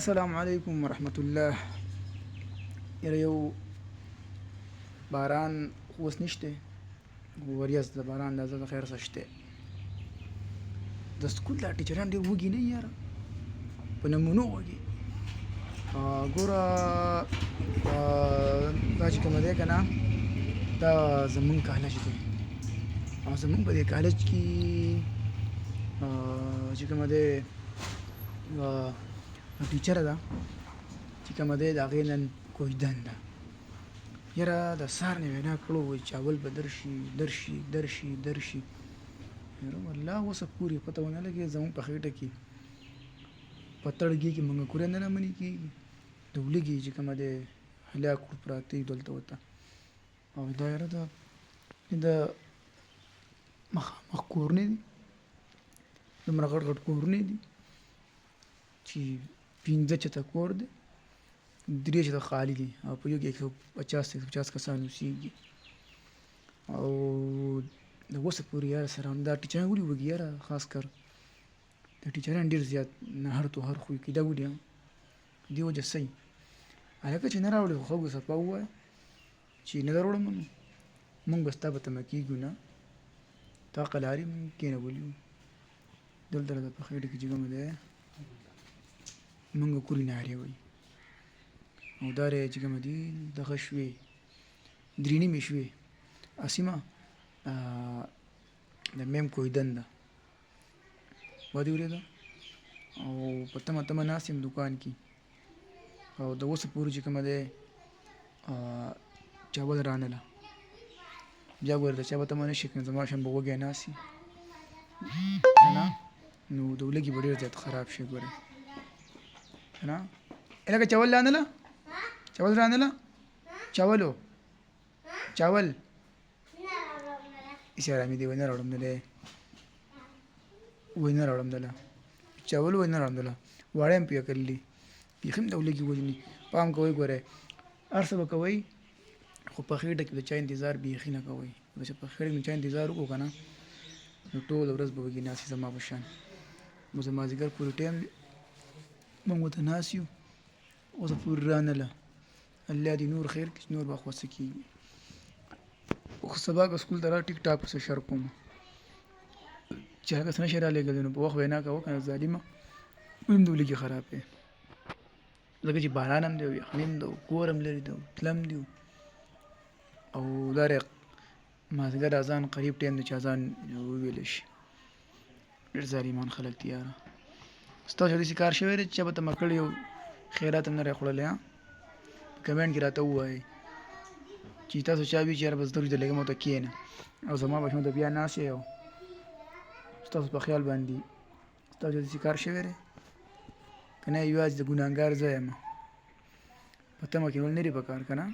السلام علیکم ورحمت الله. یاره یو باران خو اوس نشته، وریځ د باران اندازه د خیر څه شته. د سکول دا ټیچران ډېر وږي نه یاره، په نمونو وږي. ګوره دا چې کومه دی که نه، دا زمونږ کالج دی او زمونږ په دې کالج کې چې کومه دی ټیچره ده چې کومه دی د هغې نن کوژدن ده. یاره د سهار نه وینا کړو وایي چې اول به درشي. یاره والله اوسه پورې پته ونه لګېږي زمونږ په خېټه کې په تړګي کې مونږ کورې نه رامنې کېږي. د ولږې چې کومه دی هلیاک پراته دي دلته ورته. او دا یاره د مخامخ کورنۍ دي، دومره غټ غټ کورنۍ دي چې 15 چته کور دی، 3 چته خالي دي او په یو کې 150 کسان اوسېږي. او د اوسه پورې یاره سره دا ټیچران ولې وږي یاره، خاص کر د ټیچران ډېر زیات نهر تو هر خوی کې دا ولې دې وجه صحیح هلکه چې نه راوړې خو خلکو صفا ووایه چې نه دروړم مونږ به ستا په تمه کېږو نه، تا قلاري مونږ کېنولي وو دلته راته په خېټه کې چې کومه دی مونږ کوري نارې وایي. او دا چې کومه دي دغه شوې 3 نیمې شوې اسیمه د میم کوژدن ده وادي ورېده او په تمه ناست یم دوکان کې. او د اوسه پورې چې کومه دی چاول رانله بیا ګوره د چا به تمه نه شي که زما شان به وږی ناست وي که نه، نو د ولږې به ډېر زیات خراب شي. ګورې که نه لکه چاول رانله چاول هېڅ ارامي دی وایي نه راوړم دله چاول وایي نه راوړم دله واړه یم پې کړلي بیخي م د ولږې وژني. پام کوئ ګورئ هر څه به کوئ خو په خېټه کې د چا انتظار بیخي نه کوئ. چې په خېټه کې د چا انتظار وکړو که نه نو ټوله ورځ به وږي ناست زما په شان. اوس د مازدیګر پورې ټایم دی مونږ ورته ناست یو اوسه پورې رانله. الله دې نور خیر کړي چې نور به خو څه کېږي. خو سبا که سکول ته را ټیک ټاک پسې شر کوم چې هغه څه نه شي رالېږلی نو په وخت وینا کوه که نه ظالمه ولې د ولږې خراب یې. ځکه چې باران هم دی او یخني هم ده او کور هم لرې ده او تله هم دي او دا مازدیګر اذان قریب ټایم دی چې اذان وویلی شي. ډېر ظالمان خلک دي یاره. ستاسو داسې کار شوی دی چې چا به تمه کړی او خیرات هم نه راخوړلی په کمنټ کې راته ووایئ چې تاسو چا وي چې یاره بس دلته لږه موته کښېنه او زما په شان ته بیا ناست یې او ستاسو په خیال باندې ستاسو داسې کار شوی دی که نه یوازې د ګناهګار زه یم په تمه کېنول نه دي په کار که نه.